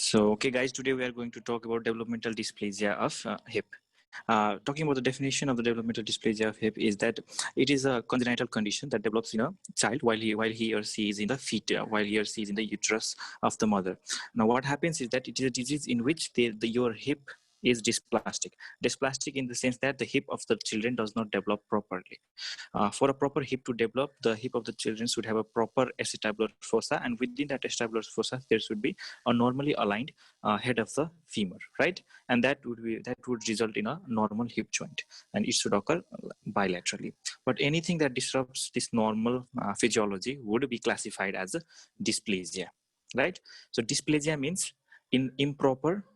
So, okay, guys, today we are going to talk about developmental dysplasia of hip. Talking about the definition of the developmental dysplasia of hip is that it is a congenital condition that develops in a child while he or she is in the while he or she is in the uterus of the mother. Now, what happens is that it is a disease in which your hip is dysplastic. Dysplastic in the sense that the hip of the children does not develop properly. For a proper hip to develop, the hip of the children should have a proper acetabular fossa, and within that acetabular fossa, there should be a normally aligned head of the femur, right? And that would result in a normal hip joint, and it should occur bilaterally. But anything that disrupts this normal physiology would be classified as a dysplasia, right? So dysplasia means improper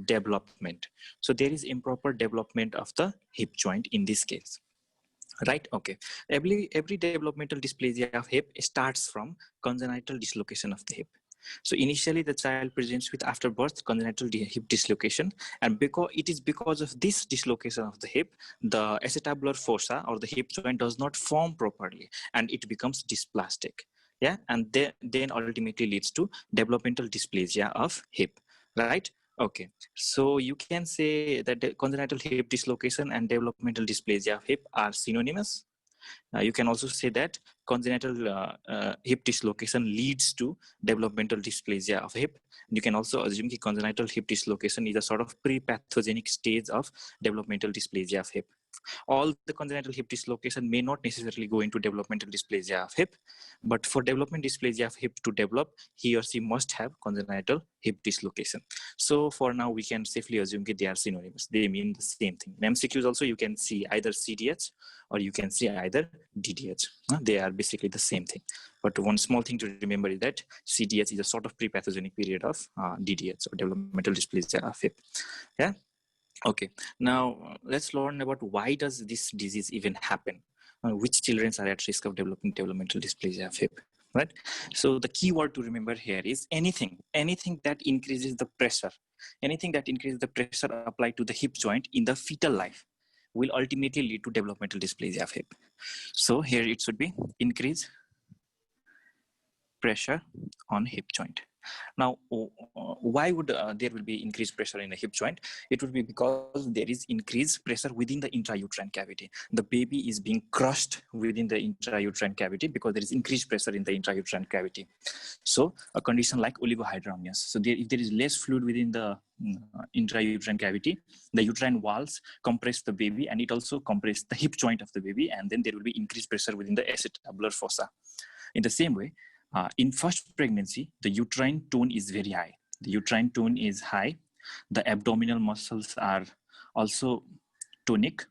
development. So there is improper development of the hip joint in this case. Right, okay. Every developmental dysplasia of hip starts from congenital dislocation of the hip. So initially the child presents with after birth congenital hip dislocation, and because of this dislocation of the hip, the acetabular fossa or the hip joint does not form properly and it becomes dysplastic. Yeah, and then ultimately leads to developmental dysplasia of hip, right? Okay, so you can say that the congenital hip dislocation and developmental dysplasia of hip are synonymous. You can also say that congenital hip dislocation leads to developmental dysplasia of hip. You can also assume that congenital hip dislocation is a sort of pre-pathogenic stage of developmental dysplasia of hip. All the congenital hip dislocation may not necessarily go into developmental dysplasia of hip, but for development dysplasia of hip to develop, he or she must have congenital hip dislocation. So for now, we can safely assume that they are synonymous. They mean the same thing. In MCQs also, you can see either CDH or you can see either DDH. They are basically the same thing. But one small thing to remember is that CDH is a sort of pre-pathogenic period of DDH, or developmental dysplasia of hip. Yeah. Okay, now let's learn about why does this disease even happen? Which children are at risk of developing developmental dysplasia of hip, right? So the key word to remember here is anything that increases the pressure, anything that increases the pressure applied to the hip joint in the fetal life will ultimately lead to developmental dysplasia of hip. So here it should be increase pressure on hip joint. Now, why would there will be increased pressure in the hip joint? It would be because there is increased pressure within the intrauterine cavity. The baby is being crushed within the intrauterine cavity because there is increased pressure in the intrauterine cavity. So a condition like oligohydramnios. So if there is less fluid within the intrauterine cavity, the uterine walls compress the baby, and it also compresses the hip joint of the baby, and then there will be increased pressure within the acetabular fossa. In the same way, in first pregnancy, the uterine tone is very high. The uterine tone is high. The abdominal muscles are also tonic,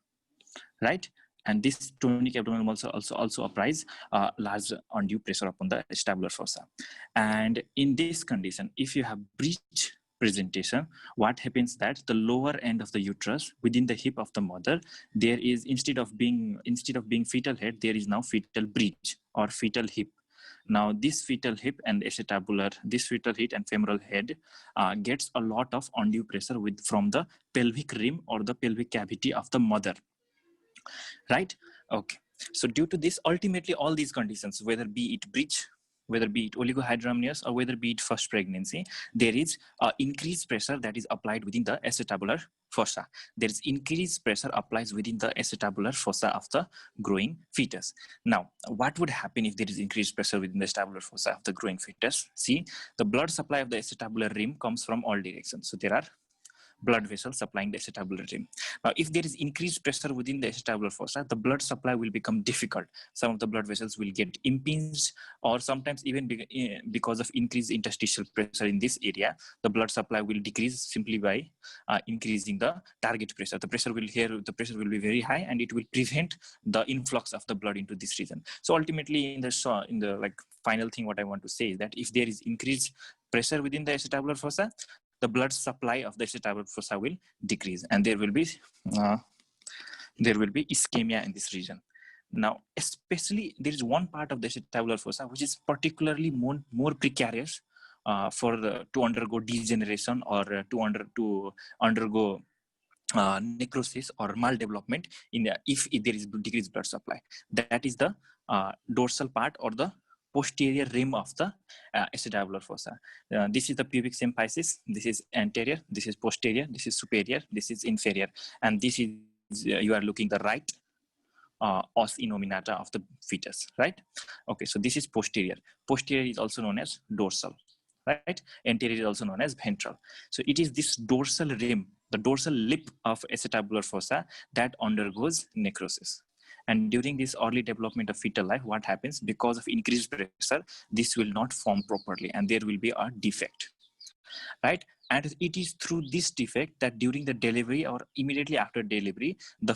right? And this tonic abdominal muscle also applies large undue pressure upon the acetabular fossa. And in this condition, if you have breech presentation, what happens that the lower end of the uterus within the hip of the mother, there is instead of being fetal head, there is now fetal breech or fetal hip. Now, this fetal hip and femoral head gets a lot of undue pressure from the pelvic rim or the pelvic cavity of the mother, right? Okay. So due to this, ultimately all these conditions, whether be it breech, whether be it oligohydramnios, or whether be it first pregnancy, there is increased pressure that is applied within the acetabular fossa. There is increased pressure applied within the acetabular fossa of the growing fetus. Now, what would happen if there is increased pressure within the acetabular fossa of the growing fetus? See, the blood supply of the acetabular rim comes from all directions. So there are blood vessels supplying the acetabular rim. Now, if there is increased pressure within the acetabular fossa, the blood supply will become difficult. Some of the blood vessels will get impinged, or sometimes even because of increased interstitial pressure in this area, the blood supply will decrease simply by increasing the target pressure. The pressure will be very high, and it will prevent the influx of the blood into this region. So ultimately, in the final thing, what I want to say is that if there is increased pressure within the acetabular fossa, the blood supply of the acetabular fossa will decrease, and there will be ischemia in this region. Now, especially there is one part of the acetabular fossa which is particularly more precarious to undergo degeneration or to undergo necrosis or maldevelopment if there is decreased blood supply. That is the dorsal part or the posterior rim of the acetabular fossa. This is the pubic symphysis. This is anterior. This is posterior. This is superior. This is inferior. And this is, you are looking the right os innominata of the fetus, right? Okay, so this is posterior. Posterior is also known as dorsal, right? Anterior is also known as ventral. So it is this dorsal rim, the dorsal lip of acetabular fossa, that undergoes necrosis. And during this early development of fetal life, what happens? Because of increased pressure, this will not form properly and there will be a defect, right? And it is through this defect that during the delivery or immediately after delivery, the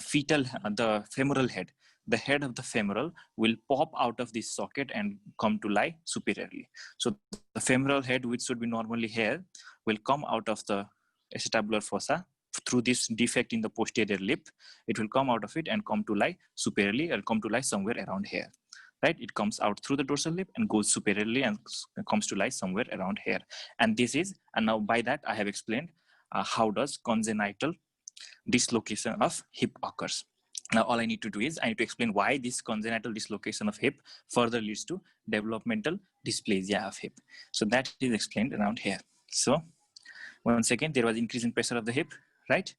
femoral head, the head of the femoral will pop out of this socket and come to lie superiorly. So the femoral head, which should be normally here, will come out of the acetabular fossa through this defect in the posterior lip. It will come out of it and come to lie superiorly, or come to lie somewhere around here, right? It comes out through the dorsal lip and goes superiorly and comes to lie somewhere around here. And this is, and now by that I have explained how does congenital dislocation of hip occurs. Now all I need to do is I need to explain why this congenital dislocation of hip further leads to developmental dysplasia of hip. So that is explained around here. So once again, there was increase in pressure of the hip, right?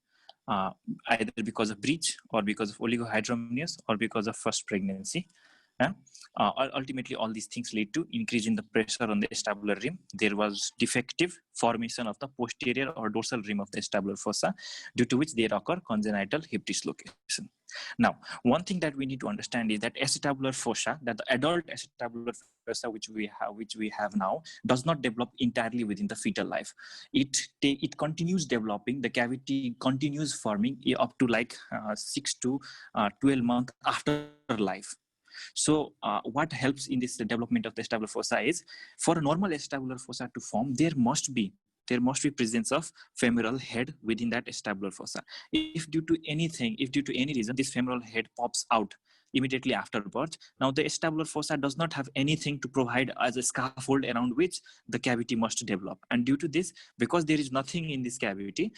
Either because of breech or because of oligohydramnios or because of first pregnancy. Ultimately, all these things lead to increase in the pressure on the acetabular rim. There was defective formation of the posterior or dorsal rim of the acetabular fossa, due to which there occur congenital hip dislocation. Now, one thing that we need to understand is that acetabular fossa, that the adult acetabular fossa which we have now, does not develop entirely within the fetal life. It continues developing. The cavity continues forming up to like 6 to 12 months after life. So what helps in this development of the acetabular fossa is, for a normal acetabular fossa to form, there must be presence of femoral head within that acetabular fossa. If due to any reason, this femoral head pops out immediately after birth, now the acetabular fossa does not have anything to provide as a scaffold around which the cavity must develop. And due to this, because there is nothing in this cavity,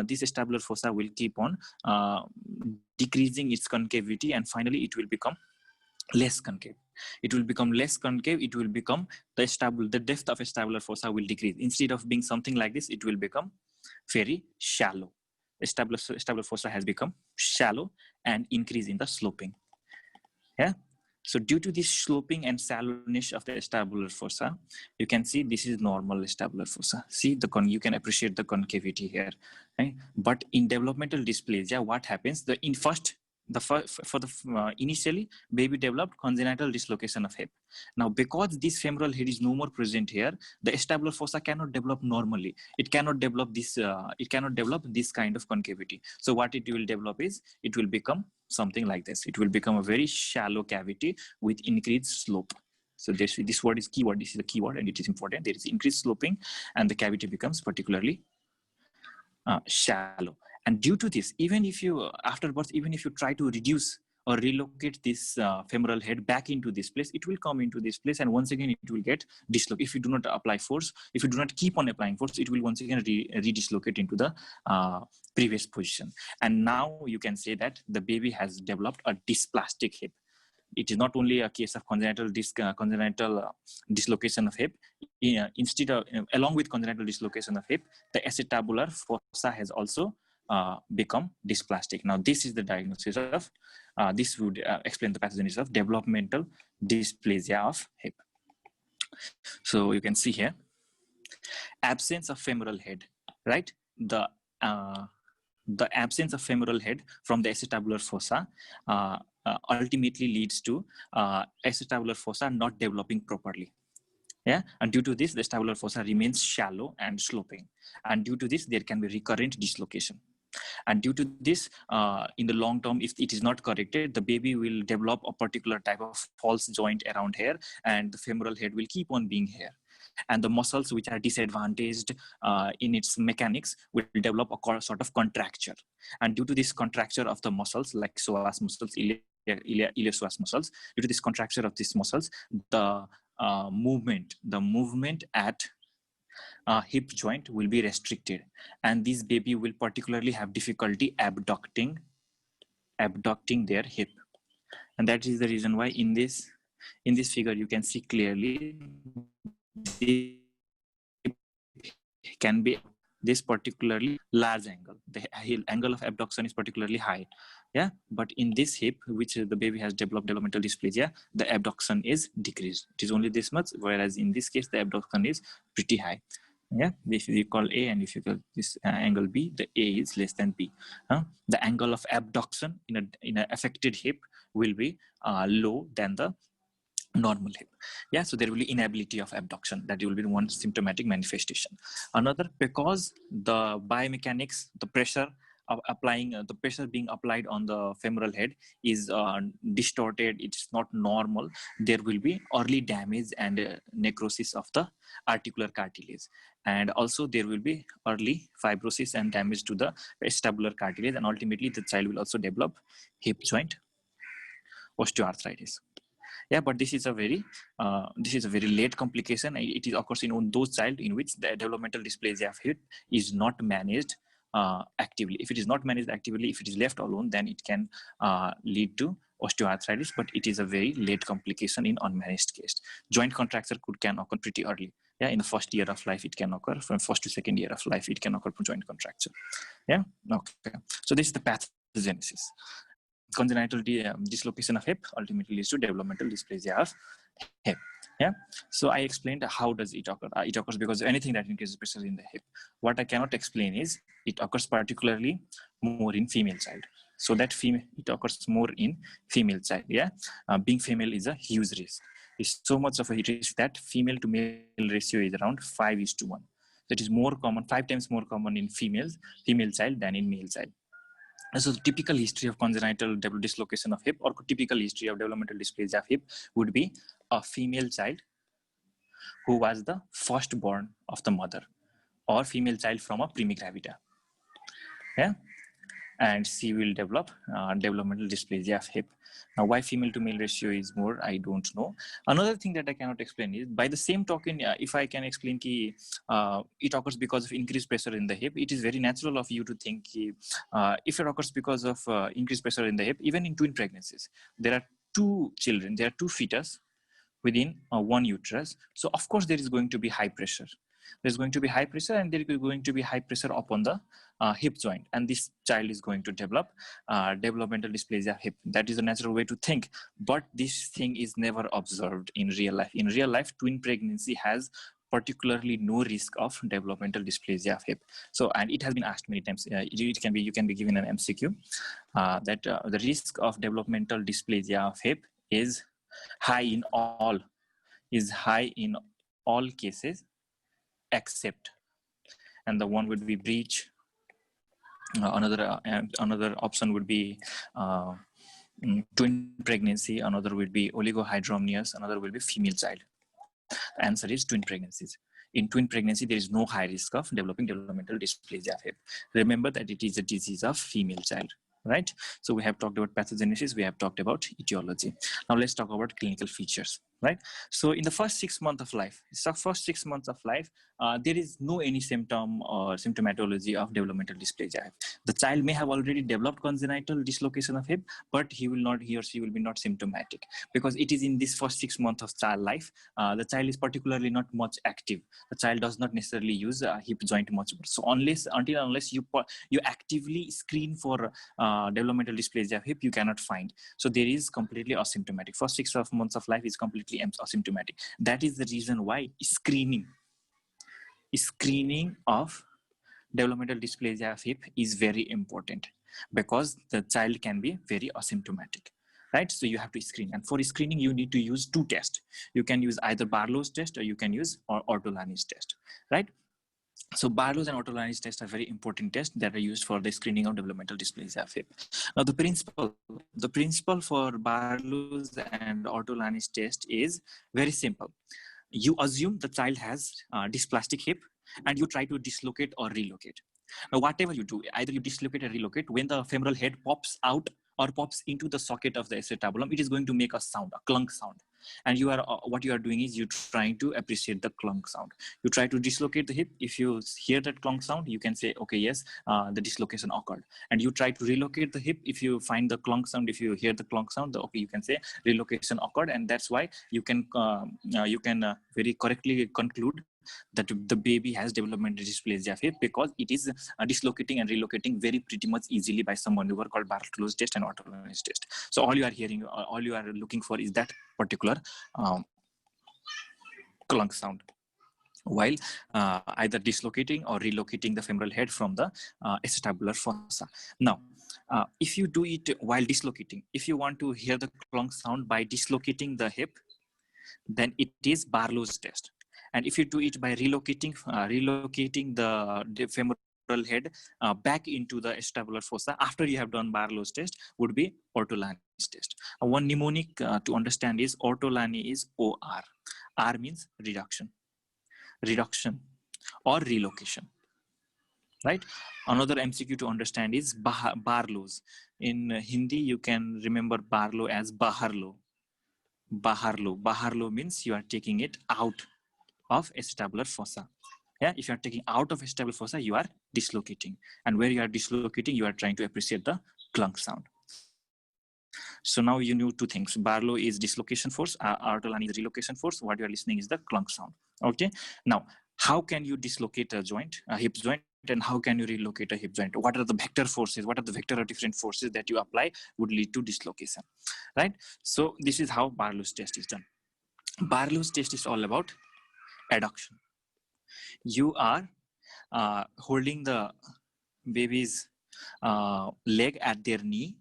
this acetabular fossa will keep on decreasing its concavity, and finally it will become less concave. It will become less concave. It will become the depth of acetabular fossa will decrease. Instead of being something like this, it will become very shallow. Acetabular fossa has become shallow and increase in the sloping. Yeah. So due to this sloping and shallowness of the acetabular fossa, you can see this is normal acetabular fossa. See you can appreciate the concavity here. Right? But in developmental dysplasia, what happens? Initially, baby developed congenital dislocation of hip. Now, because this femoral head is no more present here, the acetabular fossa cannot develop normally. It cannot develop this. It cannot develop this kind of concavity. So, what it will develop is, it will become something like this. It will become a very shallow cavity with increased slope. So this word is keyword. This is a keyword, and it is important. There is increased sloping, and the cavity becomes particularly shallow. And due to this, even if you after birth, even if you try to reduce or relocate this femoral head back into this place, it will come into this place, and once again it will get dislocated. If you do not apply force, if you do not keep on applying force, it will once again redislocate into the previous position. And now you can say that the baby has developed a dysplastic hip. It is not only a case of congenital dislocation of hip. Instead of, along with congenital dislocation of hip, the acetabular fossa has also become dysplastic. Now, this is the diagnosis of, this would explain the pathogenesis of developmental dysplasia of hip. So you can see here, absence of femoral head, right? The absence of femoral head from the acetabular fossa ultimately leads to acetabular fossa not developing properly. Yeah, and due to this, the acetabular fossa remains shallow and sloping. And due to this, there can be recurrent dislocation. And due to this, in the long term, if it is not corrected, the baby will develop a particular type of false joint around here, and the femoral head will keep on being here. And the muscles which are disadvantaged in its mechanics will develop a sort of contracture. And due to this contracture of the muscles, like psoas muscles, iliopsoas muscles, due to this contracture of these muscles, the movement at hip joint will be restricted, and this baby will particularly have difficulty abducting their hip. And that is the reason why in this In this figure, you can see clearly the can be this particularly large angle. The angle of abduction is particularly high. Yeah, but in this hip, which the baby has developed developmental dysplasia, the abduction is decreased. It is only this much, whereas in this case, the abduction is pretty high. Yeah, if you call A and if you call this angle B, the A is less than B. The angle of abduction in an affected hip will be low than the normal hip. Yeah, so there will be inability of abduction. That will be one symptomatic manifestation. Another, because the biomechanics, the pressure of applying the pressure being applied on the femoral head is distorted, it's not normal, there will be early damage and necrosis of the articular cartilage, and also there will be early fibrosis and damage to the acetabular cartilage, and ultimately the child will also develop hip joint osteoarthritis. Yeah, but this is a very late complication. It is occurs in those child in which the developmental dysplasia of hip is not managed actively. If it is not managed actively, if it is left alone, then it can lead to osteoarthritis, but it is a very late complication in unmanaged case. Joint contracture can occur pretty early. Yeah, in the first year of life, it can occur. From first to second year of life, it can occur from joint contracture. Yeah, okay. So this is the pathogenesis. Congenital dislocation of hip ultimately leads to developmental dysplasia of hip. Yeah, so I explained how does it occur. It occurs because of anything that increases pressure in the hip. What I cannot explain is it occurs particularly more in female child. So that it occurs more in female child. Yeah, being female is a huge risk. It's so much of a risk that female to male ratio is around 5:1. That is more common, 5 times more common in female child than in male child. So the typical history of congenital dislocation of hip or typical history of developmental dysplasia of hip would be a female child who was the firstborn of the mother, or female child from a primigravida. Yeah, and she will develop developmental dysplasia of hip. Now, why female to male ratio is more, I don't know. Another thing that I cannot explain is, by the same token, if I can explain it occurs because of increased pressure in the hip, it is very natural of you to think if it occurs because of increased pressure in the hip, even in twin pregnancies, there are two children, there are two fetus within one uterus. So of course there is going to be high pressure. There's going to be high pressure, and there is going to be high pressure upon the hip joint, and this child is going to develop developmental dysplasia of hip. That is a natural way to think, but this thing is never observed in real life. In real life, twin pregnancy has particularly no risk of developmental dysplasia of hip. So, and it has been asked many times, you can be given an MCQ that the risk of developmental dysplasia of hip is high in all cases except, and the one would be breech. Another option would be twin pregnancy. Another would be oligohydramnios. Another will be female child. The answer is twin pregnancies. In twin pregnancy, there is no high risk of developing developmental dysplasia of hip. Remember that it is a disease of female child, right? So we have talked about pathogenesis, we have talked about etiology. Now let's talk about clinical features, right? So in the first 6 months of life, there is no any symptom or symptomatology of developmental dysplasia. The child may have already developed congenital dislocation of hip, but he or she will be not symptomatic, because it is in this first 6 months of child life. The child is particularly not much active. The child does not necessarily use hip joint much. So unless you actively screen for developmental dysplasia of hip, you cannot find. So there is completely asymptomatic. First 6 months of life is completely asymptomatic. That is the reason why screening of developmental dysplasia of hip is very important, because the child can be very asymptomatic, right? So you have to screen, and for screening you need to use 2 tests. You can use either Barlow's test or you can use Ortolani's test, right? So Barlow's and Ortolani's tests are very important tests that are used for the screening of developmental dysplasia of hip. Now the principle for Barlow's and Ortolani's test is very simple. You assume the child has dysplastic hip and you try to dislocate or relocate. Now whatever you do, either you dislocate or relocate, when the femoral head pops out or pops into the socket of the acetabulum, it is going to make a sound, a clunk sound. and you are what you are doing is you trying to appreciate the clunk sound. You try to dislocate the hip. If you hear that clunk sound, you can say, okay, yes, the dislocation occurred. And you try to relocate the hip. If you find the clunk sound, if you hear the clunk sound, okay, you can say relocation occurred. And that's why you can very correctly conclude that the baby has developmental dysplasia of hip, because it is dislocating and relocating very pretty much easily by some maneuver called Barthol's test and Ortolani's test. So all you are hearing, all you are looking for is that particular clunk sound, while either dislocating or relocating the femoral head from the acetabular fossa. Now, if you do it while dislocating, if you want to hear the clunk sound by dislocating the hip, then it is Barlow's test. And if you do it by relocating the femoral head back into the acetabular fossa after you have done Barlow's test, would be Ortolani's test. One mnemonic to understand is Ortolani is OR. R means reduction or relocation, right? Another MCQ to understand is Barlow's. In Hindi, you can remember Barlow as Baharlo. Baharlo means you are taking it out of acetabular fossa. Yeah, if you are taking out of acetabular fossa, you are dislocating. And where you are dislocating, you are trying to appreciate the clunk sound. So now you knew two things. Barlow is dislocation force, Ortolani is relocation force. What you are listening is the clunk sound. Okay. Now, how can you dislocate a joint, a hip joint, and how can you relocate a hip joint? What are the vector forces? What are the vector or different forces that you apply would lead to dislocation, right? So this is how Barlow's test is done. Barlow's test is all about adduction. You are holding the baby's leg at their knee,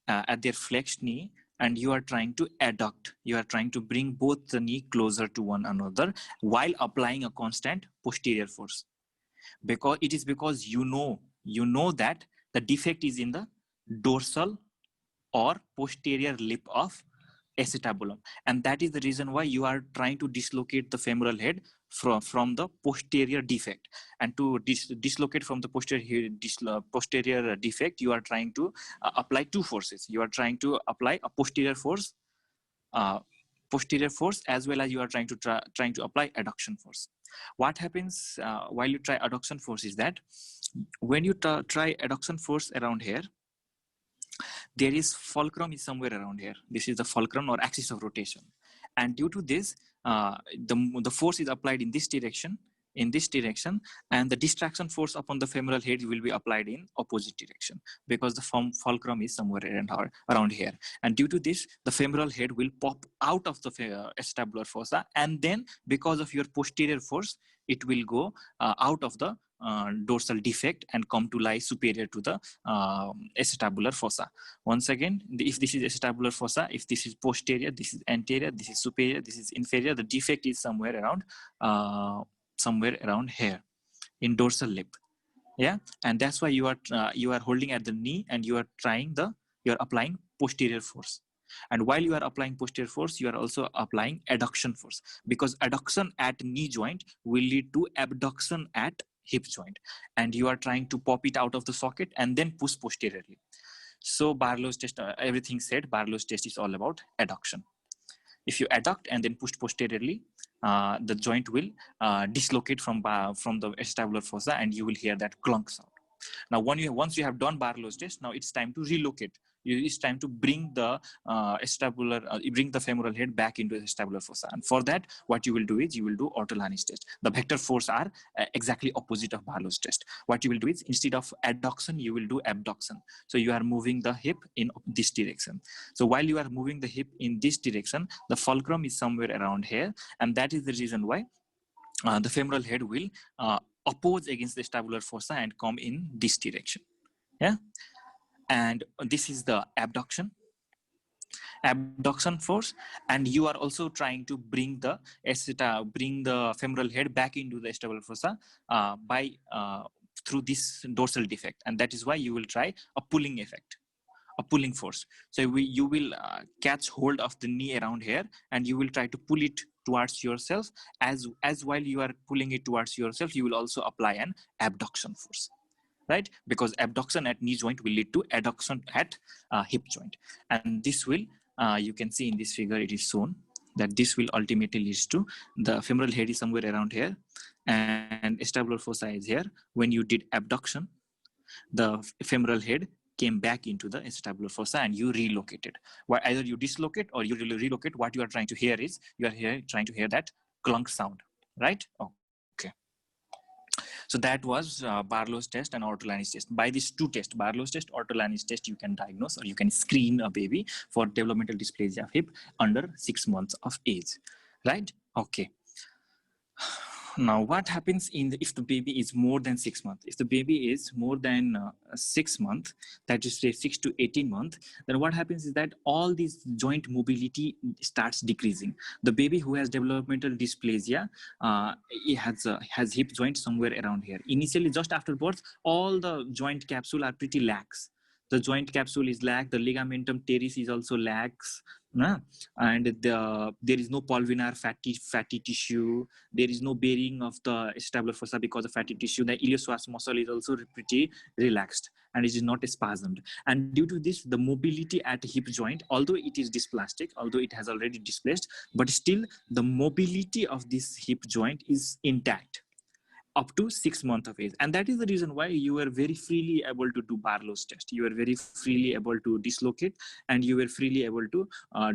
at their flexed knee, and you are trying to adduct. You are trying to bring both the knee closer to one another while applying a constant posterior force. Because it is because you know that the defect is in the dorsal or posterior lip of acetabulum, and that is the reason why you are trying to dislocate the femoral head from the posterior defect. And to dislocate from the posterior defect, you are trying to apply two forces. You are trying to apply a posterior force as well as you are trying to apply adduction force. What happens while you try adduction force is that when you try adduction force around here, there is fulcrum is somewhere around here. This is the fulcrum or axis of rotation. And due to this, the force is applied in this direction, and the distraction force upon the femoral head will be applied in opposite direction, because the fulcrum is somewhere around here. And due to this, the femoral head will pop out of the acetabular fossa, and then because of your posterior force, it will go out of the dorsal defect and come to lie superior to the acetabular fossa. Once again, if this is acetabular fossa, if this is posterior, this is anterior, this is superior, this is inferior, the defect is somewhere around here in dorsal lip. Yeah, and that's why you are holding at the knee and you are applying posterior force. And while you are applying posterior force, you are also applying adduction force, because adduction at knee joint will lead to abduction at hip joint, and you are trying to pop it out of the socket and then push posteriorly. So Barlow's test, everything said, Barlow's test is all about adduction. If you adduct and then push posteriorly, the joint will dislocate from the acetabular fossa, and you will hear that clunk sound. Now, once you have done Barlow's test, now it's time to relocate. It's time to bring the bring the femoral head back into the acetabular fossa. And for that, what you will do is you will do Ortolani's test. The vector force are exactly opposite of Barlow's test. What you will do is, instead of adduction, you will do abduction. So you are moving the hip in this direction. So while you are moving the hip in this direction, the fulcrum is somewhere around here, and that is the reason why the femoral head will oppose against the acetabular fossa and come in this direction. Yeah, and this is the abduction force, and you are also trying to bring the femoral head back into the acetabular fossa by through this dorsal defect, and that is why you will try a pulling effect, a pulling force. So you will catch hold of the knee around here, and you will try to pull it towards yourself. As while you are pulling it towards yourself, you will also apply an abduction force, right? Because abduction at knee joint will lead to adduction at hip joint, and this will you can see in this figure, it is shown. that this will ultimately lead to the femoral head is somewhere around here and acetabular fossa is here. When you did abduction, the femoral head came back into the acetabular fossa and you relocated. Either you dislocate or you relocate. What you are trying to hear is you are trying to hear that clunk sound, right? Okay. So that was Barlow's test and Ortolani's test. By these two tests, Barlow's test, Ortolani's test, you can diagnose or you can screen a baby for developmental dysplasia of hip under 6 months of age, right? Okay. Now, what happens if the baby is more than 6 months? If the baby is more than 6 months, that is say 6 to 18 months, then what happens is that all these joint mobility starts decreasing. The baby who has developmental dysplasia, he has hip joint somewhere around here. Initially, just after birth, all the joint capsule are pretty lax. The joint capsule is lax. The ligamentum teres is also lax. And there is no pulvinar fatty tissue. There is no bearing of the acetabular fossa because of fatty tissue. The iliopsoas muscle is also pretty relaxed and it is not spasmed. And due to this, the mobility at hip joint, although it is dysplastic, although it has already displaced, but still the mobility of this hip joint is intact up to 6 months of age. And that is the reason why you were very freely able to do Barlow's test. You were very freely able to dislocate and you were freely able to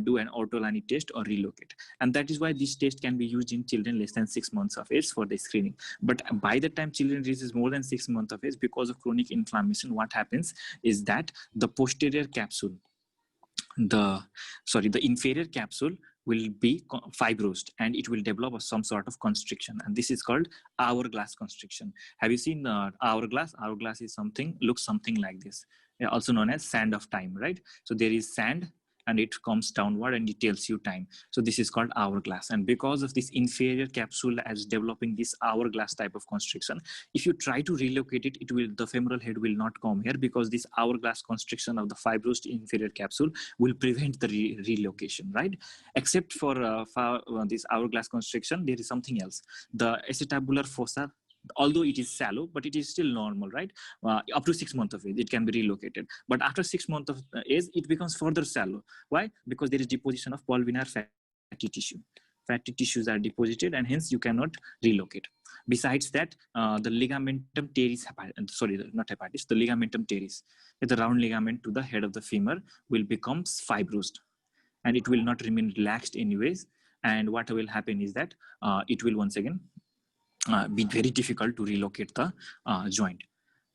do an Ortolani test or relocate. And that is why this test can be used in children less than 6 months of age for the screening. But by the time children reaches more than 6 months of age, because of chronic inflammation, what happens is that the posterior capsule, the inferior capsule will be fibrosed and it will develop some sort of constriction, and this is called hourglass constriction. Have you seen hourglass? Hourglass is looks something like this, also known as sand of time, right? So there is sand and it comes downward and it tells you time. So this is called hourglass. And because of this inferior capsule as developing this hourglass type of constriction, if you try to relocate it, the femoral head will not come here because this hourglass constriction of the fibrosed inferior capsule will prevent the relocation, right? Except for this hourglass constriction, there is something else. The acetabular fossa, although it is shallow, but it is still normal, right? Up to 6 months of age, it can be relocated. But after 6 months of age, it becomes further shallow. Why? Because there is deposition of pulvinar fatty tissue. Fatty tissues are deposited and hence you cannot relocate. Besides that, the ligamentum teres, the ligamentum teres, the round ligament to the head of the femur will become fibrosed and it will not remain relaxed anyways. And what will happen is that it will once again be very difficult to relocate the joint.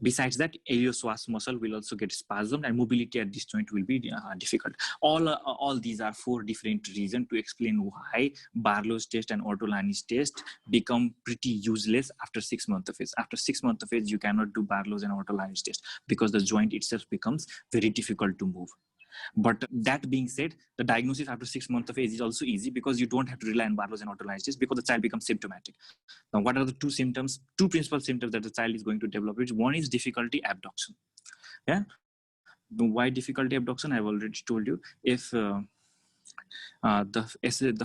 Besides that, iliopsoas muscle will also get spasmed and mobility at this joint will be difficult. All these are 4 different reasons to explain why Barlow's test and Ortolani's test become pretty useless after 6 months of age. After 6 months of age, you cannot do Barlow's and Ortolani's test because the joint itself becomes very difficult to move. But that being said, the diagnosis after 6 months of age is also easy because you don't have to rely on Barlow's and Ortolani's test because the child becomes symptomatic. Now, what are the two principal symptoms that the child is going to develop? One is difficulty abduction. Yeah. Why difficulty abduction? I've already told you. If the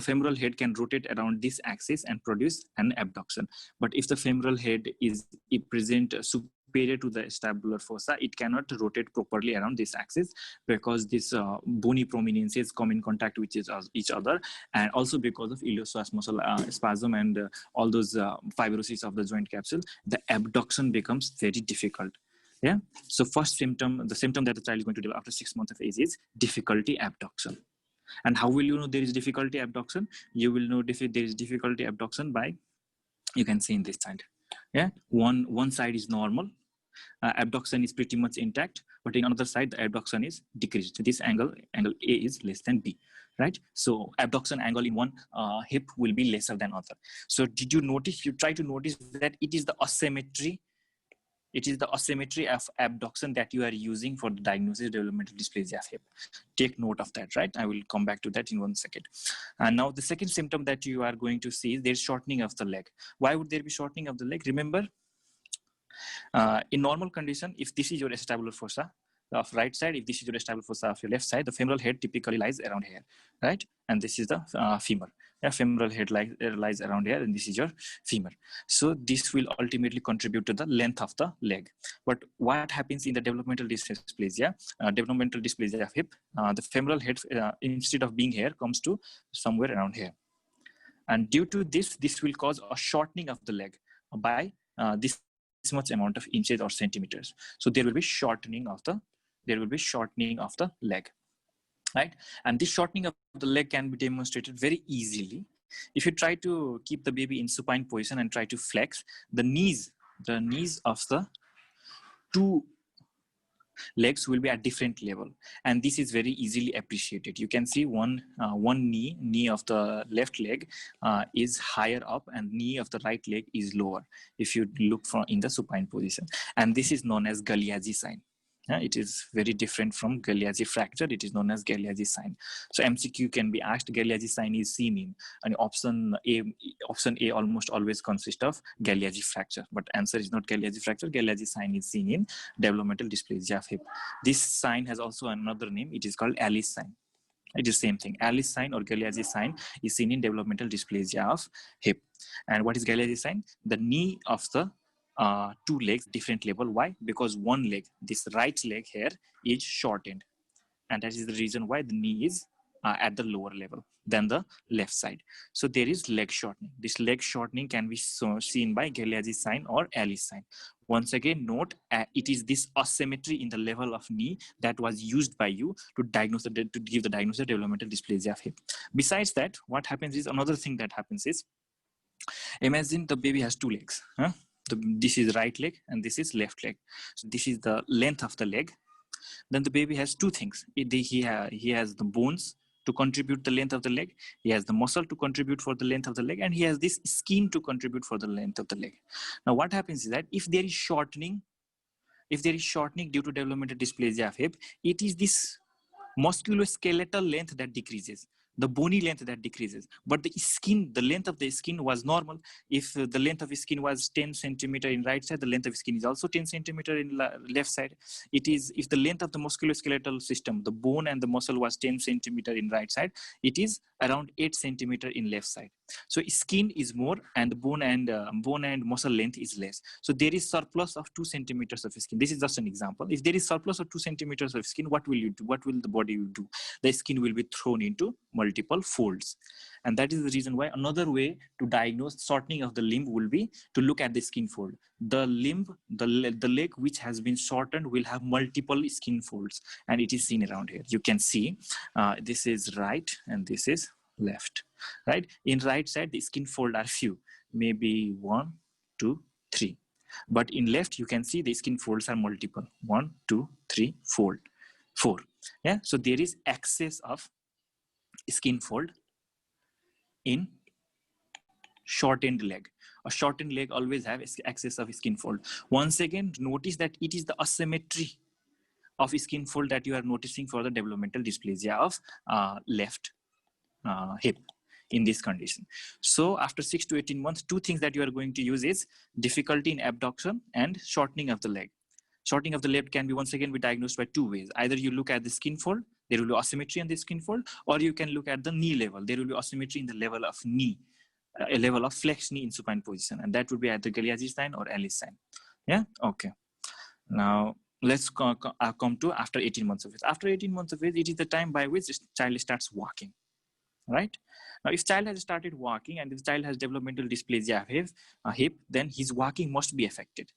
femoral head can rotate around this axis and produce an abduction. But if the femoral head is present superior to the acetabular fossa, it cannot rotate properly around this axis because this bony prominences come in contact with each other, and also because of iliopsoas muscle spasm and all those fibrosis of the joint capsule, the abduction becomes very difficult. Yeah. So first symptom, the symptom that the child is going to develop after 6 months of age is difficulty abduction. And how will you know there is difficulty abduction? You will know if there is difficulty abduction by, you can see in this side. Yeah, one side is normal, abduction is pretty much intact, but in another side the abduction is decreased. This angle A is less than B, right? So abduction angle in one hip will be lesser than other. So did you notice? You try to notice that it is the asymmetry. It is the asymmetry of abduction that you are using for the diagnosis of developmental dysplasia of hip. Take note of that, right? I will come back to that in 1 second. And now the second symptom that you are going to see is there's shortening of the leg. Why would there be shortening of the leg? Remember, in normal condition, if this is your acetabular fossa of right side, if this is your acetabular fossa of your left side, the femoral head typically lies around here, right? And this is the femur. Yeah, femoral head lies around here, and this is your femur. So this will ultimately contribute to the length of the leg. But what happens in the developmental dysplasia of hip, the femoral head, instead of being here, comes to somewhere around here. And due to this will cause a shortening of the leg by this much amount of inches or centimeters. So there will be shortening of the leg, right? And this shortening of the leg can be demonstrated very easily. If you try to keep the baby in supine position and try to flex the knees of the two legs will be at different level, and this is very easily appreciated. You can see one knee of the left leg is higher up, and knee of the right leg is lower if you look from in the supine position, and this is known as Galeazzi sign. It is very different from Galeazzi fracture. It is known as Galeazzi sign. So MCQ can be asked, Galeazzi sign is seen in, and option A almost always consists of Galeazzi fracture, but answer is not Galeazzi fracture. Galeazzi sign is seen in developmental dysplasia of hip. This sign has also another name. It is called Alice sign. It is same thing. Alice sign or Galeazzi sign is seen in developmental dysplasia of hip. And what is Galeazzi sign? The knee of the two legs different level. Why? Because one leg, this right leg here, is shortened, and that is the reason why the knee is at the lower level than the left side. So there is leg shortening. This leg shortening can be seen by Galeazzi sign or Alice sign. Once again, note it is this asymmetry in the level of knee that was used by you to give the diagnosis of developmental dysplasia of hip. Besides that, what happens is, another thing that happens is, imagine the baby has two legs. This is right leg and this is left leg. So this is the length of the leg. Then the baby has two things. He has the bones to contribute the length of the leg. He has the muscle to contribute for the length of the leg, and he has this skin to contribute for the length of the leg. Now what happens is that if there is shortening due to developmental dysplasia of hip, it is this musculoskeletal length that decreases, the bony length that decreases, but the skin, the length of the skin was normal. If the length of the skin was 10 centimeter in right side, the length of the skin is also 10 centimeter in left side. It is, if the length of the musculoskeletal system, the bone and the muscle was 10 centimeter in right side, it is around 8 centimeter in left side. So skin is more and the bone and muscle length is less. So there is surplus of 2 centimeters of skin. This is just an example. If there is surplus of 2 centimeters of skin, what will you do? What will the body do? The skin will be thrown into multiple folds. And that is the reason why another way to diagnose shortening of the limb will be to look at the skin fold. The limb, the leg which has been shortened will have multiple skin folds, and it is seen around here. You can see this is right and this is left, right? In right side, the skin fold are few, maybe 1, 2, 3. But in left, you can see the skin folds are multiple, 1, 2, 3, 4. Yeah, so there is excess of skin fold in shortened leg. A shortened leg always have excess of skin fold. Once again, notice that it is the asymmetry of skin fold that you are noticing for the developmental dysplasia of left hip in this condition. So after 6 to 18 months, two things that you are going to use is difficulty in abduction and shortening of the leg. Shortening of the leg can be once again be diagnosed by two ways. Either you look at the skin fold, there will be asymmetry in the skin fold, or you can look at the knee level. There will be asymmetry in the level of knee, a level of flexed knee in supine position, and that would be either Galeazzi sign or Alice sign. Yeah, okay. Now let's come to after 18 months of age. After 18 months of age, it is the time by which the child starts walking, right? Now, if child has started walking and the child has developmental dysplasia of hip, then his walking must be affected,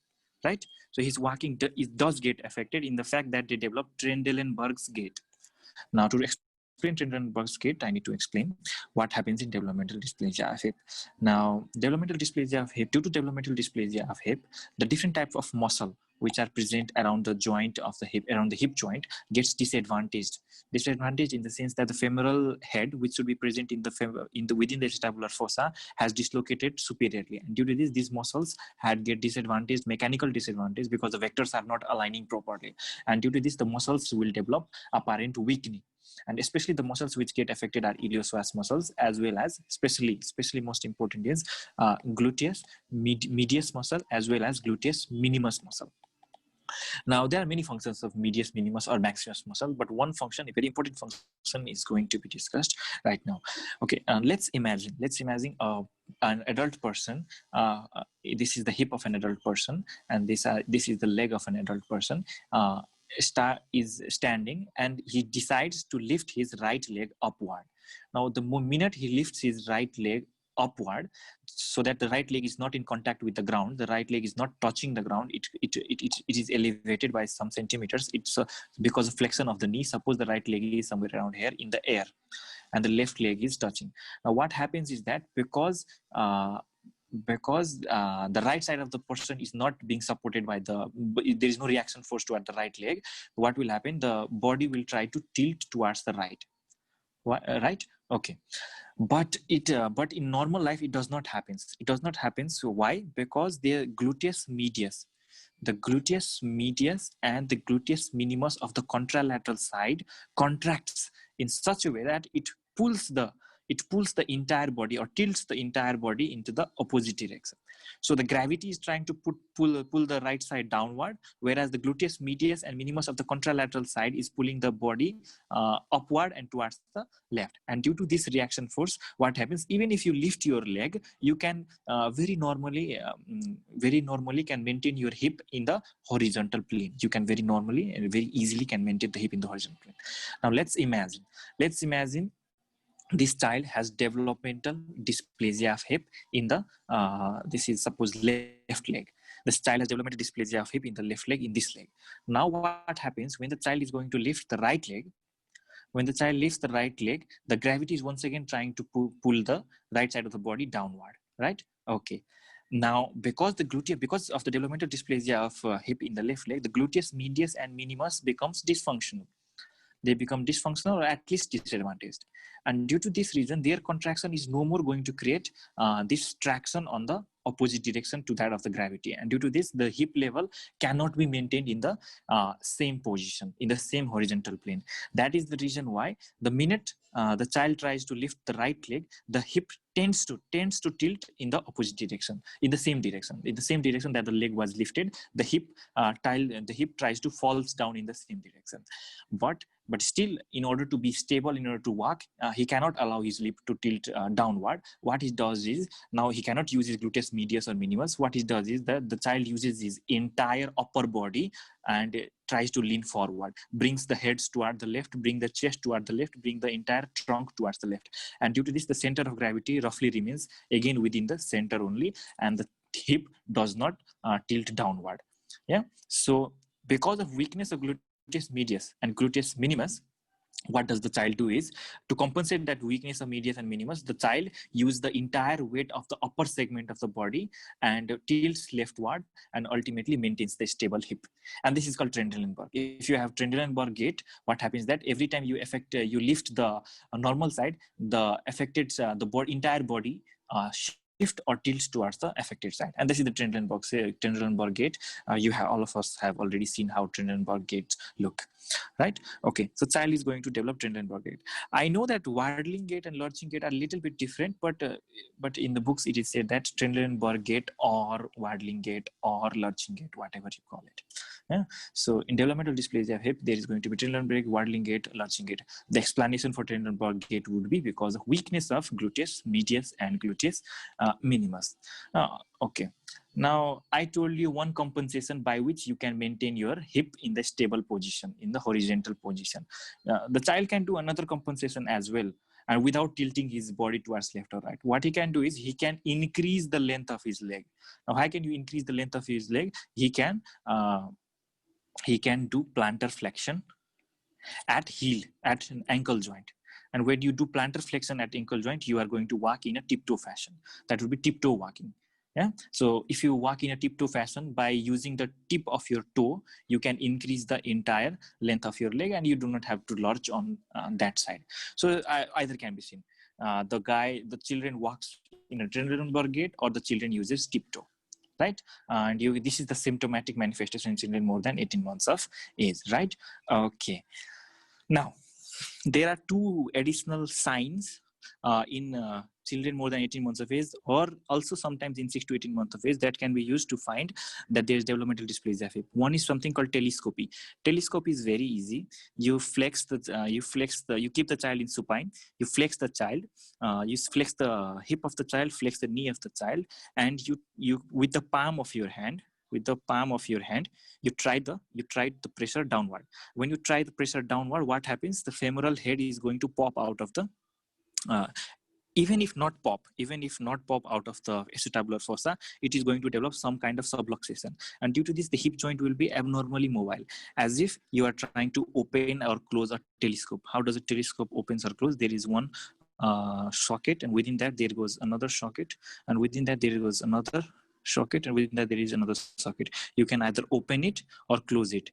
right? So his walking does get affected in the fact that they develop Trendelenburg's gait. Now, to explain Trendelenburg's gait, I need to explain what happens in developmental dysplasia of hip. Now, developmental dysplasia of hip, due to developmental dysplasia of hip, the different types of muscle which are present around the joint of the hip, around the hip joint, gets disadvantaged. Disadvantaged in the sense that the femoral head, which should be present in the within the acetabular fossa, has dislocated superiorly, and due to this, these muscles get disadvantaged, mechanical disadvantage, because the vectors are not aligning properly, and due to this, the muscles will develop apparent weakening. And especially the muscles which get affected are iliopsoas muscles, as well as especially most important is gluteus medius muscle, as well as gluteus minimus muscle. Now, there are many functions of medius minimus or maximus muscle, but one function, a very important function, is going to be discussed right now. Okay, let's imagine an adult person. This is the hip of an adult person, and this is the leg of an adult person. Is standing, and he decides to lift his right leg upward. Now, the minute he lifts his right leg upward, so that the right leg is not in contact with the ground, the right leg is not touching the ground, it is elevated by some centimeters. It's because of flexion of the knee. Suppose the right leg is somewhere around here in the air, and the left leg is touching. Now, what happens is that because the right side of the person is not being supported by there is no reaction force toward the right leg, what will happen? The body will try to tilt towards the right. Right? Okay. But in normal life, it does not happen. It does not happen. So why? Because the gluteus medius and the gluteus minimus of the contralateral side contracts in such a way that it pulls the entire body, or tilts the entire body into the opposite direction. So the gravity is trying to pull the right side downward, whereas the gluteus medius and minimus of the contralateral side is pulling the body upward and towards the left. And due to this reaction force, what happens? Even if you lift your leg, you can very normally can maintain your hip in the horizontal plane. You can very normally and very easily can maintain the hip in the horizontal plane. Now let's imagine this child has developmental dysplasia of hip in the this is suppose left leg. This child has developmental dysplasia of hip in the left leg, in this leg. Now what happens when the child is going to lift the right leg? When the child lifts the right leg, the gravity is once again trying to pull the right side of the body downward, right? Okay. Now, because of the developmental dysplasia of hip in the left leg, the gluteus medius and minimus becomes dysfunctional. They become dysfunctional, or at least disadvantaged. And due to this reason, their contraction is no more going to create this traction on the opposite direction to that of the gravity. And due to this, the hip level cannot be maintained in the same position, in the same horizontal plane. That is the reason why the minute the child tries to lift the right leg, the hip tends to tilt in the opposite direction, in the same direction that the leg was lifted. The hip tries to falls down in the same direction. But still, in order to be stable, in order to walk, he cannot allow his hip to tilt downward. What he does is, now he cannot use his gluteus medius or minimus. What he does is that the child uses his entire upper body and tries to lean forward, brings the heads toward the left, bring the chest toward the left, bring the entire trunk towards the left. And due to this, the center of gravity roughly remains again within the center only, and the hip does not tilt downward. Yeah. So because of weakness of gluteus medius and gluteus minimus, what does the child do is, to compensate that weakness of medius and minimus, the child uses the entire weight of the upper segment of the body and tilts leftward and ultimately maintains the stable hip. And this is called Trendelenburg. If you have Trendelenburg gait, what happens that every time you lift the normal side, the affected entire body shift or tilts towards the affected side. And this is the Trendelenburg gait. All of us have already seen how Trendelenburg gaits look, right? Okay, so child is going to develop Trendelenburg gait. I know that Wadling gait and Lurching gait are a little bit different, but in the books it is said that Trendelenburg gait or Wadling gait or Lurching gait, whatever you call it. Yeah. So in developmental dysplasia of hip, there is going to be Trendelenburg, Wadling gait, Lurching gait. The explanation for Trendelenburg gait would be because of weakness of gluteus medius and gluteus minimus. Okay. Now, I told you one compensation by which you can maintain your hip in the stable position, in the horizontal position. The child can do another compensation as well, and without tilting his body towards left or right. What he can do is, he can increase the length of his leg. Now, how can you increase the length of his leg? He can do plantar flexion at an ankle joint. And when you do plantar flexion at ankle joint, you are going to walk in a tiptoe fashion. That would be tiptoe walking. Yeah. So if you walk in a tiptoe fashion, by using the tip of your toe, you can increase the entire length of your leg, and you do not have to lurch on that side. So either can be seen. The children walks in a Trendelenburg gait, or the children uses tiptoe. Right? And this is the symptomatic manifestation in children more than 18 months of age, right? Okay. Now, there are two additional signs in children more than 18 months of age, or also sometimes in 6 to 18 months of age, that can be used to find that there is developmental dysplasia of hip. One is something called telescopy. Telescopy is very easy. You keep the child in supine, you flex the child, you flex the hip of the child, flex the knee of the child, and you with the palm of your hand, you try the pressure downward. When you try the pressure downward, what happens? The femoral head is going to pop out of the even if not pop out of the acetabular fossa, it is going to develop some kind of subluxation, and due to this the hip joint will be abnormally mobile, as if you are trying to open or close a telescope. How does a telescope opens or close? There is one socket, and within that there goes another socket, and within that there goes another socket, and within that there is another socket. You can either open it or close it,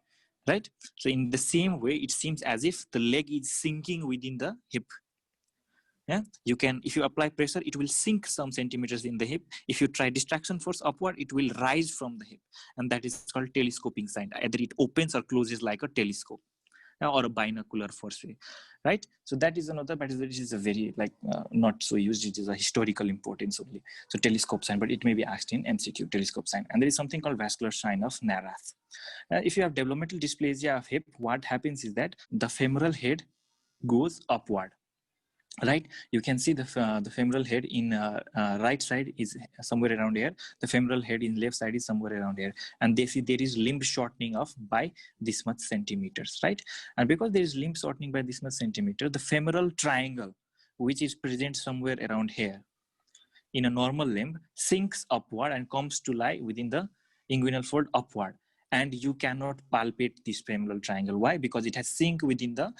right? So in the same way, it seems as if the leg is sinking within the hip. Yeah, you can, if you apply pressure, it will sink some centimeters in the hip. If you try distraction force upward, it will rise from the hip, and that is called telescoping sign. Either it opens or closes like a telescope, or a binocular force, right? So that is another, but it is a very not so used. It is a historical importance only. So telescope sign, but it may be asked in MCQ, telescope sign. And there is something called vascular sign of Narath. If you have developmental dysplasia of hip, what happens is that the femoral head goes upward. Right, you can see the femoral head in right side is somewhere around here. The femoral head in left side is somewhere around here, and they see there is limb shortening of by this much centimeters, right? And because there is limb shortening by this much centimeter, the femoral triangle, which is present somewhere around here in a normal limb, sinks upward and comes to lie within the inguinal fold upward. And you cannot palpate this femoral triangle. Why? Because it has sink within the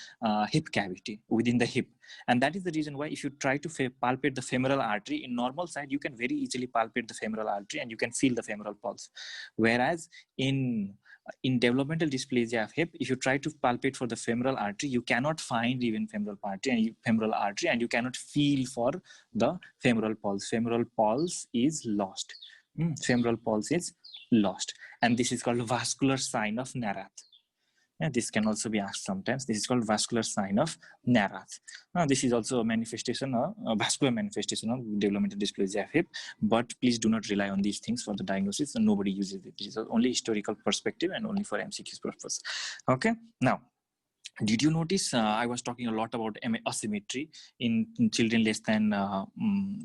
hip cavity, within the hip. And that is the reason why if you try to palpate the femoral artery in normal side, you can very easily palpate the femoral artery and you can feel the femoral pulse. Whereas in developmental dysplasia of hip, if you try to palpate for the femoral artery, you cannot find even femoral artery, and you cannot feel for the femoral pulse. Femoral pulse is lost. Femoral pulse is lost, and this is called vascular sign of Narath. And this can also be asked sometimes. This is called vascular sign of Narath. This is also a manifestation, a vascular manifestation of developmental dysplasia of hip, but please do not rely on these things for the diagnosis, and nobody uses it. This is only historical perspective and only for MCQ's purpose. Okay, now, did you notice I was talking a lot about asymmetry in children less than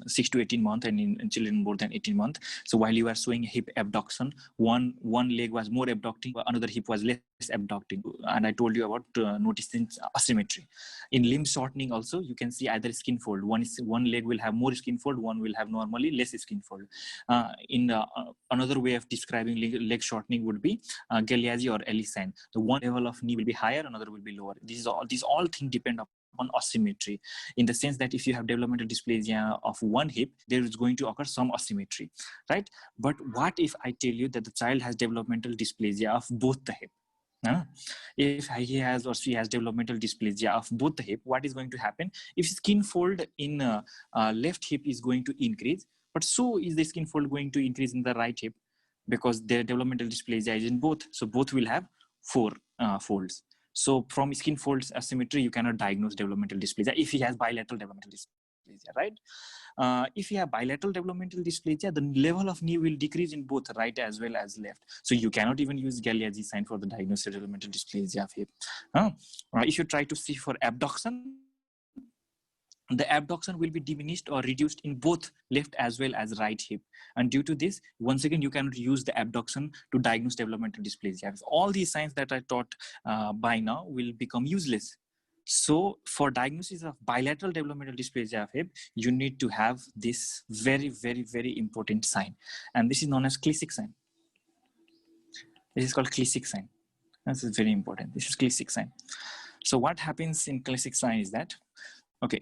6 to 18 months and in children more than 18 months. So while you were showing hip abduction, one leg was more abducting, another hip was less abducting. And I told you about noticing asymmetry. In limb shortening also, you can see either skin fold. One leg will have more skin fold, one will have normally less skin fold. Another way of describing leg shortening would be Galeazzi or Ellis sign. The one level of knee will be higher, another will be lower. These all things depend on asymmetry, in the sense that if you have developmental dysplasia of one hip, there is going to occur some asymmetry, right? But what if I tell you that the child has developmental dysplasia of both the hip? If he has or she has developmental dysplasia of both the hip, what is going to happen? If skin fold in left hip is going to increase, but so is the skin fold going to increase in the right hip, because their developmental dysplasia is in both. So both will have 4 folds. So from skin folds asymmetry, you cannot diagnose developmental dysplasia if he has bilateral developmental dysplasia, right? If you have bilateral developmental dysplasia, the level of knee will decrease in both right as well as left. So you cannot even use Galeazzi sign for the diagnosis of developmental dysplasia of hip. If you try to see for abduction, the abduction will be diminished or reduced in both left as well as right hip. And due to this, once again, you cannot use the abduction to diagnose developmental dysplasia. All these signs that I taught by now will become useless. So for diagnosis of bilateral developmental dysplasia of hip, you need to have this very, very, very important sign. And this is known as Klisyk sign. This is called Klisyk sign. This is very important. This is Klisyk sign. So what happens in Klisyk sign is that, okay,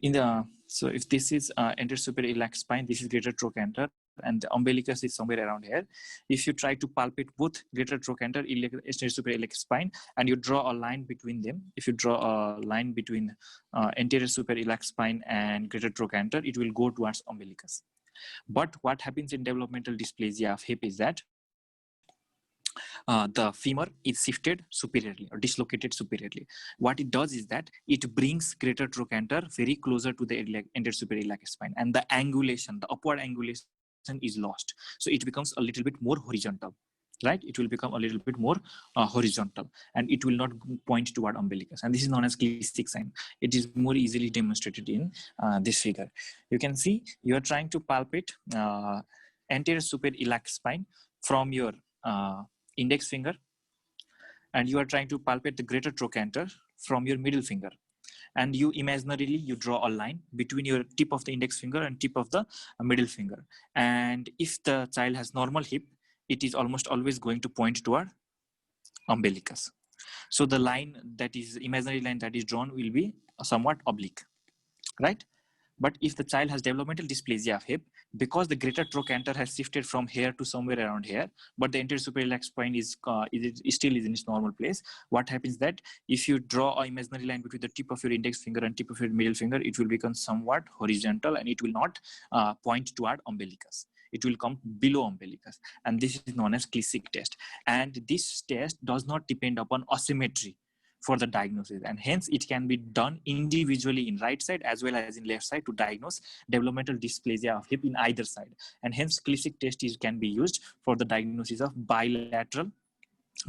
so if this is anterior superior iliac spine, this is greater trochanter, and the umbilicus is somewhere around here. If you try to palpate both greater trochanter, anterior superior iliac spine, and you draw a line between them, if you draw a line between anterior superior iliac spine and greater trochanter, it will go towards umbilicus. But what happens in developmental dysplasia of hip is that the femur is shifted superiorly or dislocated superiorly. What it does is that it brings greater trochanter very closer to the anterior superior iliac spine, and the angulation, the upward angulation is lost. So it becomes a little bit more horizontal, right? It will become a little bit more horizontal, and it will not point toward umbilicus. And this is known as Klisyk sign. It is more easily demonstrated in this figure. You can see you are trying to palpate anterior superior iliac spine from your index finger, and you are trying to palpate the greater trochanter from your middle finger. And you imaginarily you draw a line between your tip of the index finger and tip of the middle finger. And if the child has normal hip, it is almost always going to point toward umbilicus. So the line that is imaginary line that is drawn will be somewhat oblique, right? But if the child has developmental dysplasia of hip, because the greater trochanter has shifted from here to somewhere around here, but the anterior superior iliac spine is still in its normal place, what happens that if you draw an imaginary line between the tip of your index finger and tip of your middle finger, it will become somewhat horizontal, and it will not point toward umbilicus. It will come below umbilicus, and this is known as Klisyk test. And this test does not depend upon asymmetry for the diagnosis, and hence it can be done individually in right side as well as in left side to diagnose developmental dysplasia of hip in either side. And hence Klisyk test can be used for the diagnosis of bilateral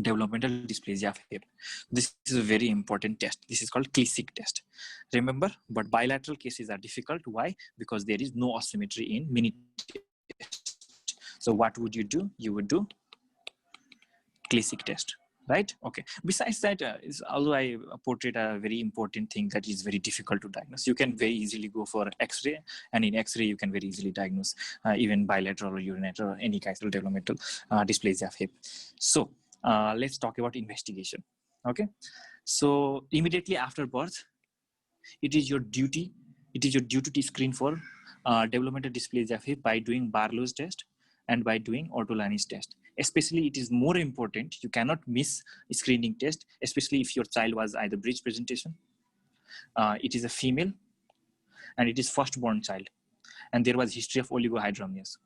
developmental dysplasia of hip. This is a very important test. This is called Klisyk test. Remember, but bilateral cases are difficult. Why? Because there is no asymmetry in mini test. So what would you do? You would do Klisyk test. Right? Okay. Besides that, although I portrayed a very important thing that is very difficult to diagnose, you can very easily go for X-ray, and in X-ray you can very easily diagnose even bilateral or urinator or any kind of developmental dysplasia of hip. So let's talk about investigation. Okay. So immediately after birth, it is your duty to screen for developmental dysplasia of hip by doing Barlow's test and by doing Ortolani's test. Especially, it is more important. You cannot miss a screening test, especially if your child was either breech presentation, it is a female, and it is firstborn child, and there was history of oligohydramnios,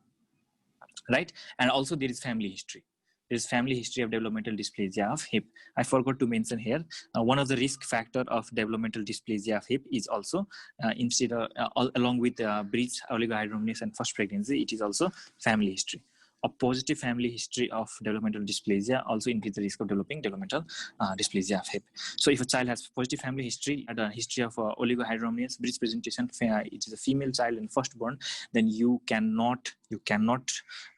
right? And also there is family history. There is family history of developmental dysplasia of hip. I forgot to mention here, one of the risk factor of developmental dysplasia of hip is also, along with breech, oligohydramnios, and first pregnancy, it is also family history. A positive family history of developmental dysplasia also increases the risk of developing developmental dysplasia of hip. So if a child has positive family history and a history of oligohydramnios, breech presentation, it is a female child and firstborn, then you cannot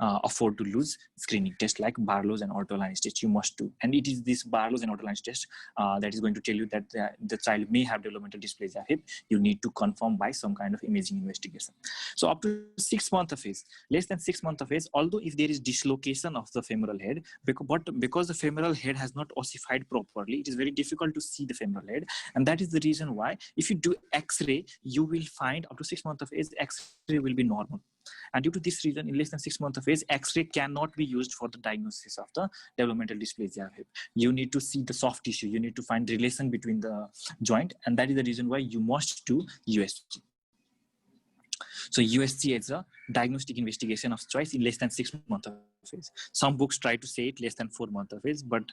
afford to lose screening test like Barlow's and Ortolani's test. You must do. And it is this Barlow's and Ortolani's test that is going to tell you that the child may have developmental dysplasia of hip. You need to confirm by some kind of imaging investigation. So up to 6 months of age, less than 6 months of age, although if there is dislocation of the femoral head, because the femoral head has not ossified properly, it is very difficult to see the femoral head. And that is the reason why if you do X-ray, you will find up to 6 months of age, X-ray will be normal. And due to this reason, in less than 6 months of age, X-ray cannot be used for the diagnosis of the developmental dysplasia of hip. You need to see the soft tissue. You need to find relation between the joint. And that is the reason why you must do USG. So USG is a diagnostic investigation of choice in less than 6 months of age. Some books try to say it less than 4 months of age, but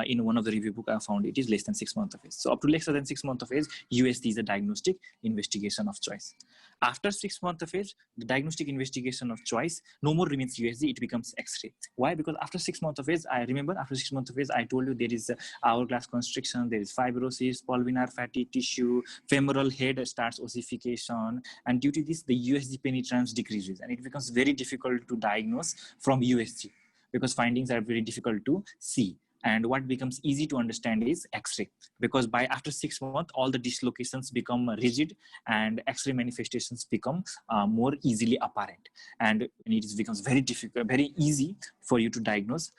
in one of the review book I found it is less than 6 months of age. So up to less than 6 months of age, USG is a diagnostic investigation of choice. After 6 months of age, the diagnostic investigation of choice no more remains USG, it becomes X-ray. Why? Because after 6 months of age, I remember after 6 months of age, I told you there is hourglass constriction, there is fibrosis, pulvinar fatty tissue, femoral head starts ossification, and due to this, the USG penetrance decreases, and it becomes very difficult to diagnose from USG because findings are very difficult to see. And what becomes easy to understand is X-ray, because by after 6 months, all the dislocations become rigid and X-ray manifestations become more easily apparent. And it becomes very difficult, very easy for you to diagnose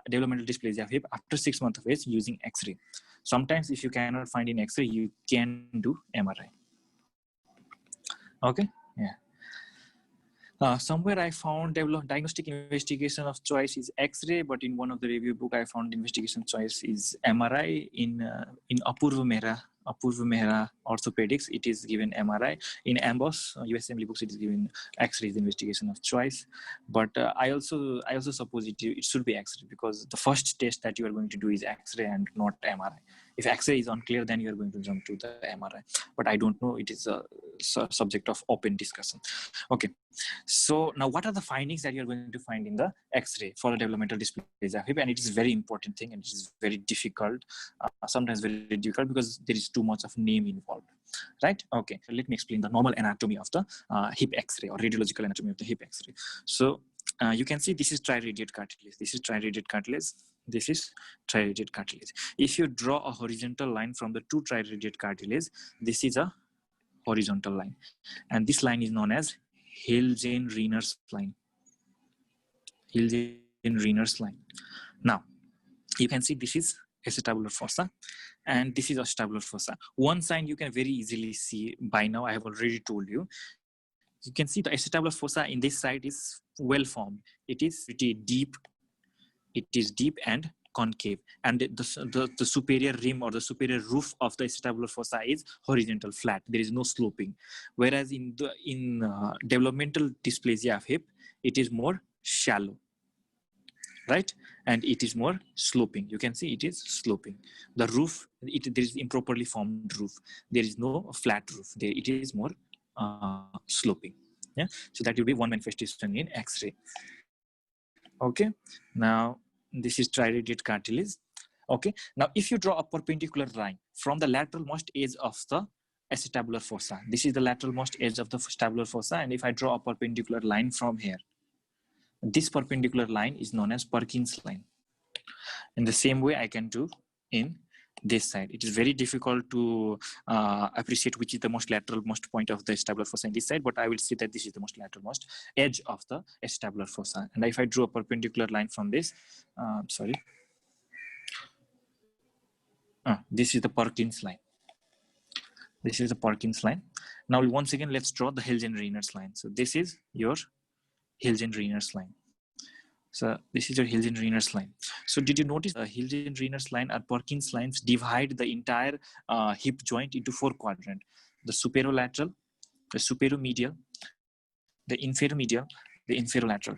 developmental dysplasia of hip after 6 months of age using X-ray. Sometimes if you cannot find in X-ray, you can do MRI. Okay, yeah. Somewhere I found diagnostic investigation of choice is X-ray, but in one of the review book I found investigation choice is MRI in Apurva Mehra Apurva Mehra, orthopedics, it is given MRI. In AMBOSS, US Assembly books, it is given X-ray is the investigation of choice. But I also suppose it should be X-ray, because the first test that you are going to do is X-ray and not MRI. If X-ray is unclear, then you are going to jump to the MRI. But I don't know, it is a subject of open discussion. Okay, so now what are the findings that you are going to find in the X-ray for the developmental dysplasia of hip? And it is a very important thing, and it is very difficult, sometimes very difficult, because there is too much of name involved, right? Okay, let me explain the normal anatomy of the hip X-ray, or radiological anatomy of the hip X-ray. So you can see this is triradiate cartilage. This is triradiate cartilage. This is triradiate cartilage. If you draw a horizontal line from the two triradiate cartilage, this is a horizontal line, and this line is known as Hilgen-Riener's line. Hilgen-Riener's line. Now, you can see this is acetabular fossa, and this is acetabular fossa. One sign you can very easily see by now, I have already told you. You can see the acetabular fossa in this side is well formed. It is pretty deep. It is deep and concave, and the superior rim or the superior roof of the acetabular fossa is horizontal, flat. There is no sloping. Whereas in developmental dysplasia of hip, it is more shallow, right? And it is more sloping. You can see it is sloping. The roof, there is improperly formed roof. There is no flat roof. It is more sloping. Yeah. So that will be one manifestation in X-ray. Okay. Now this is triradiate cartilage. Okay. Now if you draw a perpendicular line from the lateral most edge of the acetabular fossa, this is the lateral most edge of the acetabular fossa, and if I draw a perpendicular line from here, this perpendicular line is known as Perkins line. In the same way I can do in this side. It is very difficult to appreciate which is the most lateral most point of the acetabular fossa in this side, but I will say that this is the most lateral most edge of the acetabular fossa. And if I draw a perpendicular line from this, this is the Perkins line. This is the Perkins line. Now once again, let's draw the Hilgen-Riener's line. So this is your Hilgen-Riener's line. So this is your Hilgen-Riener's line. So did you notice the Hilgen-Riener's line or Perkins lines divide the entire hip joint into 4 quadrants: the superolateral, the superomedial, the inferior-medial, the inferolateral.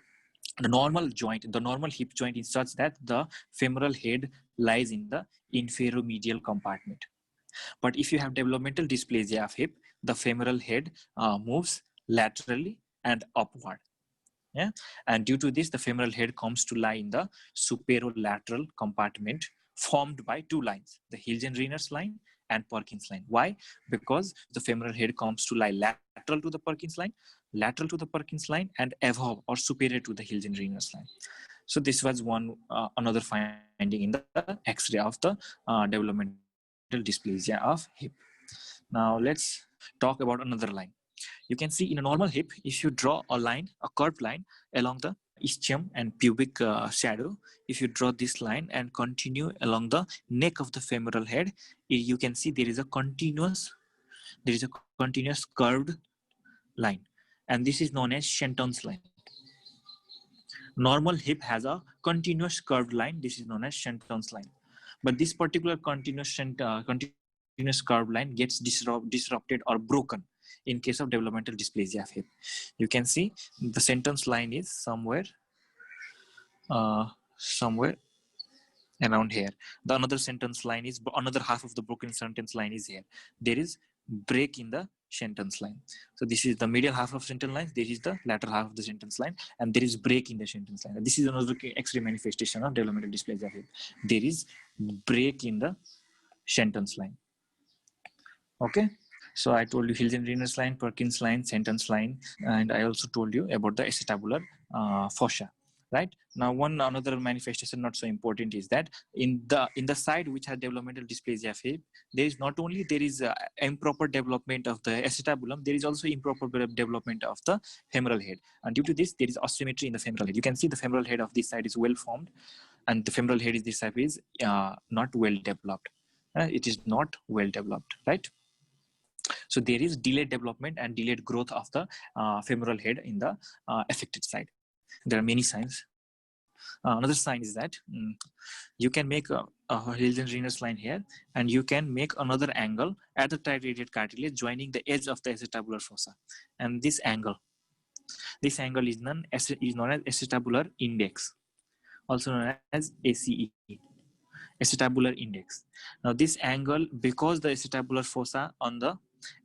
The normal joint, the normal hip joint is such that the femoral head lies in the inferomedial compartment. But if you have developmental dysplasia of hip, the femoral head moves laterally and upward. Yeah, and due to this, the femoral head comes to lie in the superolateral compartment formed by 2 lines, the Hilgen-Riener's line and Perkins line. Why? Because the femoral head comes to lie lateral to the Perkins line, and above or superior to the Hilgen-Riener's line. So this was another finding in the X-ray of the developmental dysplasia of hip. Now let's talk about another line. You can see in a normal hip, if you draw a line, a curved line along the ischium and pubic shadow, if you draw this line and continue along the neck of the femoral head, you can see there is a continuous curved line, and this is known as Shenton's line. Normal hip has a continuous curved line. This is known as Shenton's line, but this particular continuous curved line gets disrupted or broken in case of developmental dysplasia of hip. You can see the Shenton's line is somewhere around here. The another Shenton's line is, another half of the broken Shenton's line is here. There is break in the Shenton's line. So this is the medial half of Shenton's line. This is the lateral half of the Shenton's line, and there is break in the Shenton's line. This is another X-ray manifestation of developmental dysplasia of hip. There is break in the Shenton's line. Okay. So I told you Hilgen-Riener's line, Perkins line, Shenton's line, and I also told you about the acetabular fossa. Right now, another manifestation not so important is that in the side which has developmental dysplasia of hip, there is not only improper development of the acetabulum, there is also improper development of the femoral head, and due to this, there is asymmetry in the femoral head. You can see the femoral head of this side is well formed, and the femoral head is this side is not well developed. It is not well developed, right? So there is delayed development and delayed growth of the femoral head in the affected side. There are many signs. Another sign is that you can make Hilden-Reners line here, and you can make another angle at the tight radiate cartilage joining the edge of the acetabular fossa. And this angle is known as acetabular index, also known as ACE, acetabular index. Now this angle, because the acetabular fossa on the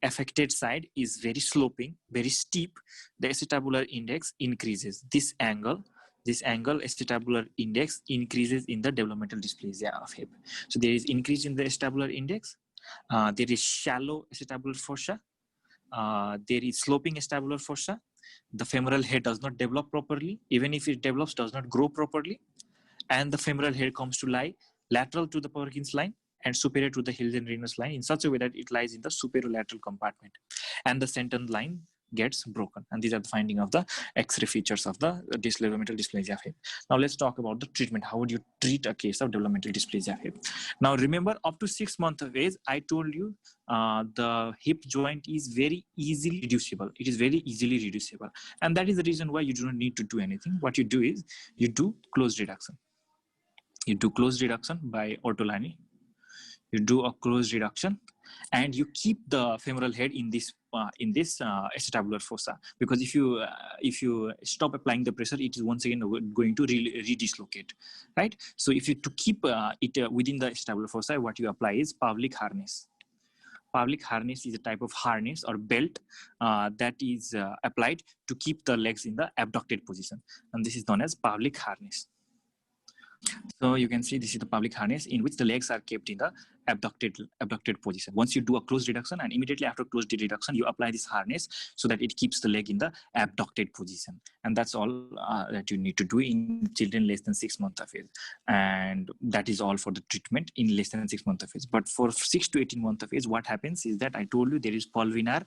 affected side is very sloping, very steep, the acetabular index increases. This angle acetabular index increases in the developmental dysplasia of hip. So there is increase in the acetabular index, there is shallow acetabular fossa, there is sloping acetabular fossa, the femoral head does not develop properly, even if it develops, does not grow properly, and the femoral head comes to lie lateral to the Perkins line and superior to the Hilden-Reners line in such a way that it lies in the superolateral compartment, and the senton line gets broken. And these are the finding of the X-ray features of the developmental dysplasia of hip. Now let's talk about the treatment. How would you treat a case of developmental dysplasia of hip? Now remember, up to 6 months of age, I told you the hip joint is very easily reducible. It is very easily reducible, and that is the reason why you do not need to do anything. What you do is you do closed reduction. You do closed reduction by Ortolani. You do a closed reduction, and you keep the femoral head in this acetabular fossa, because if you stop applying the pressure, it is once again going to re-dislocate, right? So if you to keep it within the acetabular fossa, what you apply is Pavlik harness. Pavlik harness is a type of harness or belt that is applied to keep the legs in the abducted position, and this is known as Pavlik harness. So you can see this is the Pavlik harness in which the legs are kept in the abducted position. Once you do a closed reduction, and immediately after closed reduction, you apply this harness so that it keeps the leg in the abducted position. And that's all that you need to do in children less than 6 months of age. And that is all for the treatment in less than 6 months of age. But for 6 to 18 months of age, what happens is that I told you there is pulvinar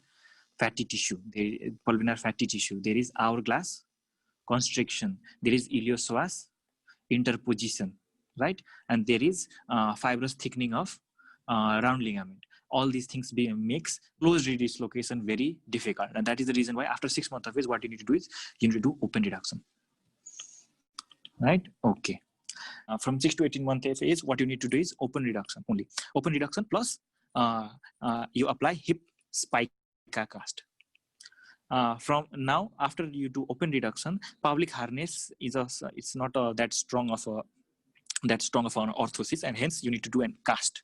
fatty tissue. There is hourglass constriction. There is iliopsoas interposition, right? And there is fibrous thickening of round ligament. All these things makes closed dislocation very difficult, and that is the reason why after 6 months of age, what you need to do is you need to do open reduction, right? Okay. From 6 to 18 months of age, what you need to do is open reduction only. Open reduction plus you apply hip spica cast. From now, after you do open reduction, Pavlik harness is it's not that strong of an orthosis, and hence you need to do a cast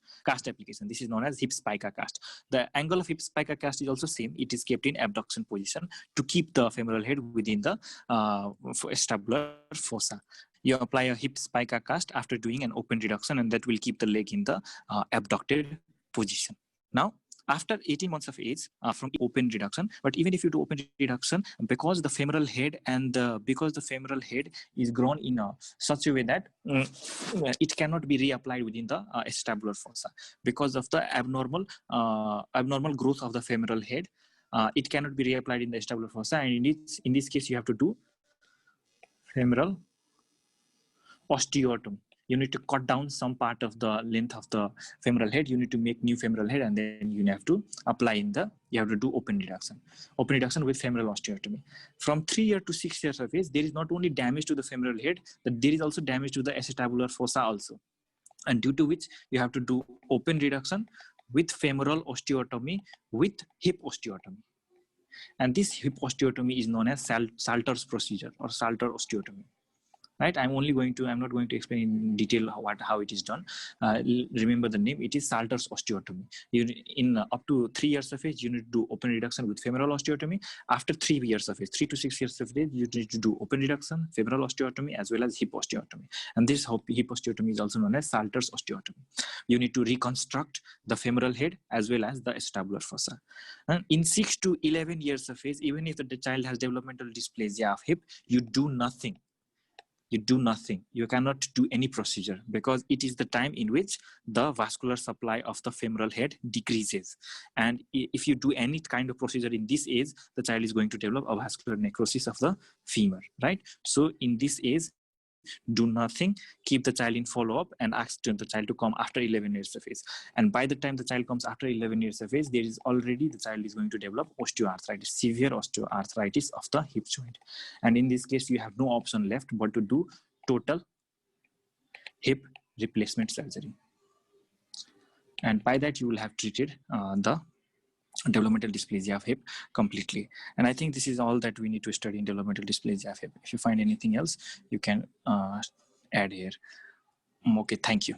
application. This is known as hip spica cast. The angle of hip spica cast is also same. It is kept in abduction position to keep the femoral head within the acetabular fossa. You apply a hip spica cast after doing an open reduction, and that will keep the leg in the abducted position. Now, after 18 months of age, from open reduction, but even if you do open reduction, because the femoral head is grown in such a way that it cannot be reapplied within the acetabular fossa because of the abnormal growth of the femoral head. It cannot be reapplied in the acetabular fossa, and in this case, you have to do femoral osteotomy. You need to cut down some part of the length of the femoral head. You need to make new femoral head, and then you have to apply you have to do open reduction with femoral osteotomy. From 3 years to 6 years of age, there is not only damage to the femoral head, but there is also damage to the acetabular fossa also. And due to which you have to do open reduction with femoral osteotomy with hip osteotomy. And this hip osteotomy is known as Salter's procedure or Salter osteotomy. Right, I'm not going to explain in detail how it is done. Remember the name. It is Salter's osteotomy. In up to 3 years of age, you need to do open reduction with femoral osteotomy. After 3 years of age, 3 to 6 years of age, you need to do open reduction, femoral osteotomy, as well as hip osteotomy. And this hip osteotomy is also known as Salter's osteotomy. You need to reconstruct the femoral head as well as the acetabular fossa. And in 6 to 11 years of age, even if the child has developmental dysplasia of hip, you do nothing. You cannot do any procedure, because it is the time in which the vascular supply of the femoral head decreases. And if you do any kind of procedure in this age, the child is going to develop a vascular necrosis of the femur, right? So in this age, do nothing, keep the child in follow-up, and ask the child to come after 11 years of age. And by the time the child comes after 11 years of age, the child is going to develop osteoarthritis, severe osteoarthritis of the hip joint. And in this case, you have no option left but to do total hip replacement surgery. And by that, you will have treated the developmental dysplasia of hip completely. And I think this is all that we need to study in developmental dysplasia of hip. If you find anything else, you can add here. Okay, thank you.